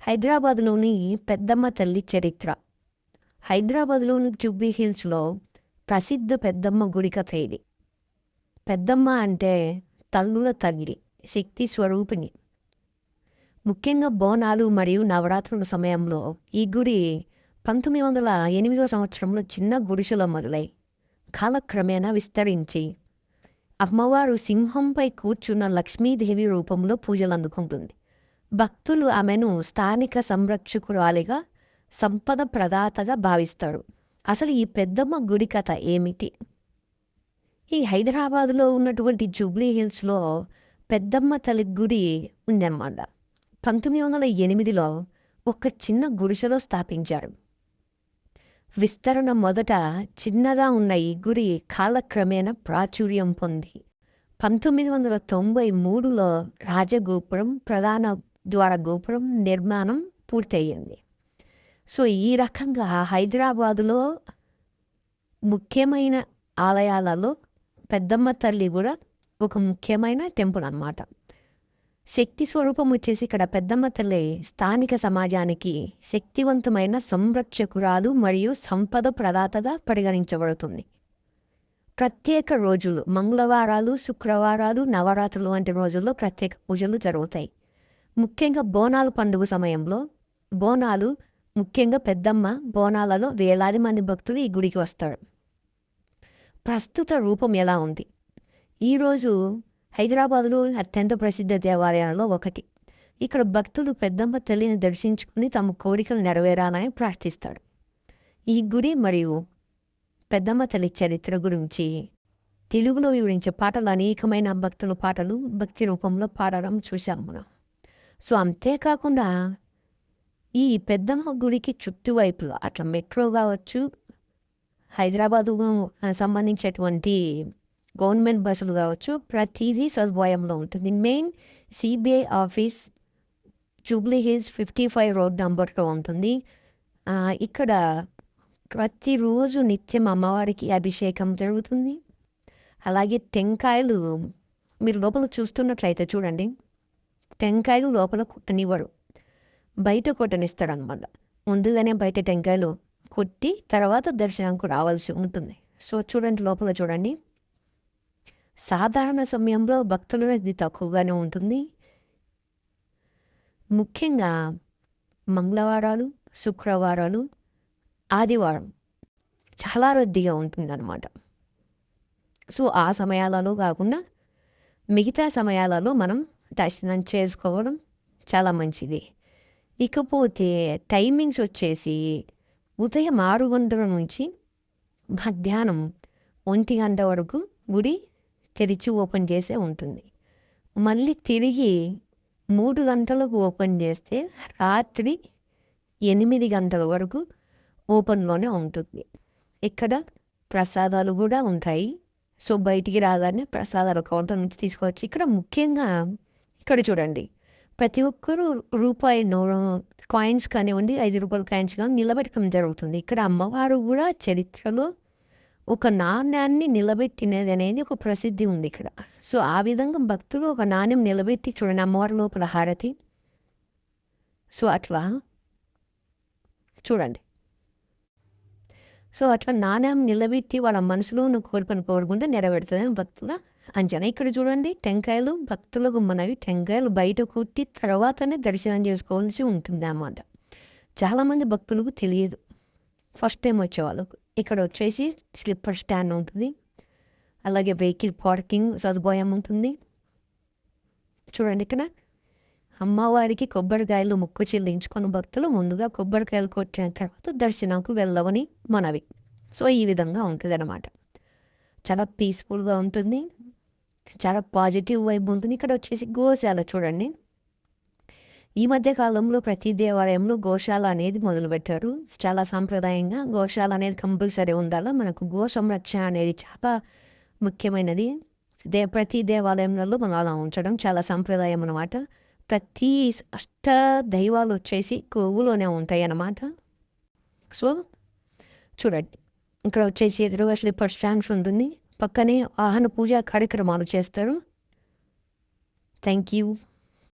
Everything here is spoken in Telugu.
హైదరాబాద్‌లోని పెద్దమ్మ తల్లి చరిత్ర. హైదరాబాద్‌లోని జూబ్లీ హిల్స్‌లో ప్రసిద్ధ పెద్దమ్మ గుడి కథ ఇది. పెద్దమ్మ అంటే తల్లుల తల్లి, శక్తి స్వరూపిణి. ముఖ్యంగా బోనాలు మరియు నవరాత్రుల సమయంలో ఈ గుడి 1908వ సంవత్సరంలో చిన్న గుడిసెలో మొదలై కాలక్రమేణా విస్తరించి అమ్మవారు సింహంపై కూర్చున్న లక్ష్మీదేవి రూపంలో పూజలు అందుకుంటుంది. భక్తులు ఆమెను స్థానిక సంరక్షకురాలిగా, సంపద ప్రదాతగా భావిస్తారు. అసలు ఈ పెద్దమ్మ గుడి కథ ఏమిటి? ఈ హైదరాబాదులో ఉన్నటువంటి జూబ్లీ హిల్స్‌లో పెద్దమ్మ తల్లి గుడి ఉందన్నమాట. 1908లో ఒక చిన్న గుడిసెలో స్థాపించారు. విస్తరణ మొదట చిన్నగా ఉన్న ఈ గుడి కాలక్రమేణా ప్రాచుర్యం పొంది 1993లో రాజగోపురం, ప్రధాన ద్వార గోపురం నిర్మాణం పూర్తయింది. సో ఈ రకంగా హైదరాబాదులో ముఖ్యమైన ఆలయాలలో పెద్దమ్మ తల్లి కూడా ఒక ముఖ్యమైన టెంపుల్ అన్నమాట. శక్తి స్వరూపం వచ్చేసి ఇక్కడ పెద్దమ్మ తల్లి స్థానిక సమాజానికి శక్తివంతమైన సంరక్షకురాలు మరియు సంపద ప్రదాతగా పరిగణించబడుతుంది. ప్రత్యేక రోజులు మంగళవారాలు, శుక్రవారాలు, నవరాత్రులు వంటి రోజుల్లో ప్రత్యేక పూజలు జరుగుతాయి. ముఖ్యంగా బోనాలు పండుగ సమయంలో బోనాలు, ముఖ్యంగా పెద్దమ్మ బోనాలలో వేలాది మంది భక్తులు ఈ గుడికి వస్తారు. ప్రస్తుత రూపం ఎలా ఉంది? ఈరోజు హైదరాబాదులో అత్యంత ప్రసిద్ధ దేవాలయాలలో ఒకటి. ఇక్కడ భక్తులు పెద్దమ్మ తల్లిని దర్శించుకుని తమ కోరికలు నెరవేరాలని ప్రార్థిస్తారు. ఈ గుడి మరియు పెద్దమ్మ తల్లి చరిత్ర గురించి తెలుగులో వివరించే పాటలు అనేకమైన భక్తుల పాటలు భక్తి రూపంలో పాడడం చూసాం మనం. సో అంతేకాకుండా ఈ పెద్దమ్మ గుడికి చుట్టువైపులో అట్లా మెట్రో కావచ్చు, హైదరాబాదు సంబంధించేటువంటి గవర్నమెంట్ బస్సులు కావచ్చు, ప్రతిదీ సదుపాయంలో ఉంటుంది. Main CBI office Jubilee hills 55 road నంబర్లో ఉంటుంది. ఇక్కడ ప్రతిరోజు నిత్యం అమ్మవారికి అభిషేకం జరుగుతుంది. అలాగే టెంకాయలు మీరు లోపల చూస్తున్నట్లయితే చూడండి, టెంకాయలు లోపల కొట్టనివ్వరు, బయట కొట్టనిస్తారనమాట. ముందుగానే బయట టెంకాయలు కొట్టి తర్వాత దర్శనంకు రావాల్సి ఉంటుంది. సో చూడండి, లోపల చూడండి. సాధారణ సమయంలో భక్తుల రద్దీ తక్కువగానే ఉంటుంది. ముఖ్యంగా మంగళవారాలు, శుక్రవారాలు, ఆదివారం చాలా రద్దీగా ఉంటుందన్నమాట. సో ఆ సమయాలలో కాకుండా మిగతా సమయాలలో మనం దర్శనం చేసుకోవడం చాలా మంచిది. ఇకపోతే టైమింగ్స్ వచ్చేసి ఉదయం 6 గంటల నుంచి మధ్యాహ్నం 1 గంట వరకు గుడి తెరిచి ఓపెన్ చేసే ఉంటుంది. మళ్ళీ తిరిగి 3 గంటలకు ఓపెన్ చేస్తే రాత్రి 8 గంటల వరకు ఓపెన్లోనే ఉంటుంది. ఇక్కడ ప్రసాదాలు కూడా ఉంటాయి. సో బయటికి రాగానే ప్రసాదాలు కౌంటర్ నుంచి తీసుకోవచ్చు. ఇక్కడ ముఖ్యంగా ఇక్కడ చూడండి, ప్రతి ఒక్కరూ రూపాయి కాయిన్స్ కానివ్వండి, 5 రూపాయల కాయిన్స్ కానీ నిలబెట్టడం జరుగుతుంది. ఇక్కడ అమ్మవారు కూడా చరిత్రలో ఒక నాణ్యాన్ని నిలబెట్టినది అనేది ఒక ప్రసిద్ధి ఉంది ఇక్కడ. సో ఆ విధంగా భక్తులు ఒక నాణ్యం నిలబెట్టి చూడండి, అమ్మవారి లోపల హారతి. సో అట్లా చూడండి. సో అట్లా నాణ్యం నిలబెట్టి వాళ్ళ మనసులో ఉన్న కోరికను కోరుకుంటే నెరవేరుతుందని భక్తుల అంచనా. ఇక్కడ చూడండి, టెంకాయలు భక్తులకు మనవి టెంకాయలు బయట కొట్టి తర్వాతనే దర్శనం చేసుకోవాల్సి ఉంటుంది అన్నమాట. చాలామంది భక్తులకు తెలియదు, ఫస్ట్ టైం వచ్చే వాళ్ళకు. ఇక్కడ వచ్చేసి స్లిప్పర్ స్టాండ్ ఉంటుంది, అలాగే వెహికల్ పార్కింగ్ సదుపాయం ఉంటుంది. చూడండి, ఇక్కడ అమ్మవారికి కొబ్బరికాయలు మొక్కు చెల్లించుకొని భక్తులు ముందుగా కొబ్బరికాయలు కొట్టిన తర్వాత దర్శనంకు వెళ్ళవని మనవి. సో ఈ విధంగా ఉంటుంది అన్నమాట. చాలా పీస్ఫుల్గా ఉంటుంది, చాలా పాజిటివ్ వైబ్ ఉంటుంది. ఇక్కడ వచ్చేసి గోశాల చూడండి. ఈ మధ్య కాలంలో ప్రతి దేవాలయంలో గోశాల అనేది మొదలుపెట్టారు. చాలా సాంప్రదాయంగా గోశాల అనేది కంపల్సరీ ఉండాలి. మనకు గో సంరక్షణ అనేది చాలా ముఖ్యమైనది. ప్రతి దేవాలయంలో మనం అలా ఉంచడం చాలా సాంప్రదాయం అన్నమాట. ప్రతి అష్ట దైవాలు వచ్చేసి కొవ్వులోనే ఉంటాయి అన్నమాట. సో చూడండి, ఇక్కడ వచ్చేసి ఎదురుగా స్లిప్పర్ స్టాండ్స్ ఉంటుంది, పక్కనే వాహన పూజా కార్యక్రమాలు చేస్తారు. Thank you.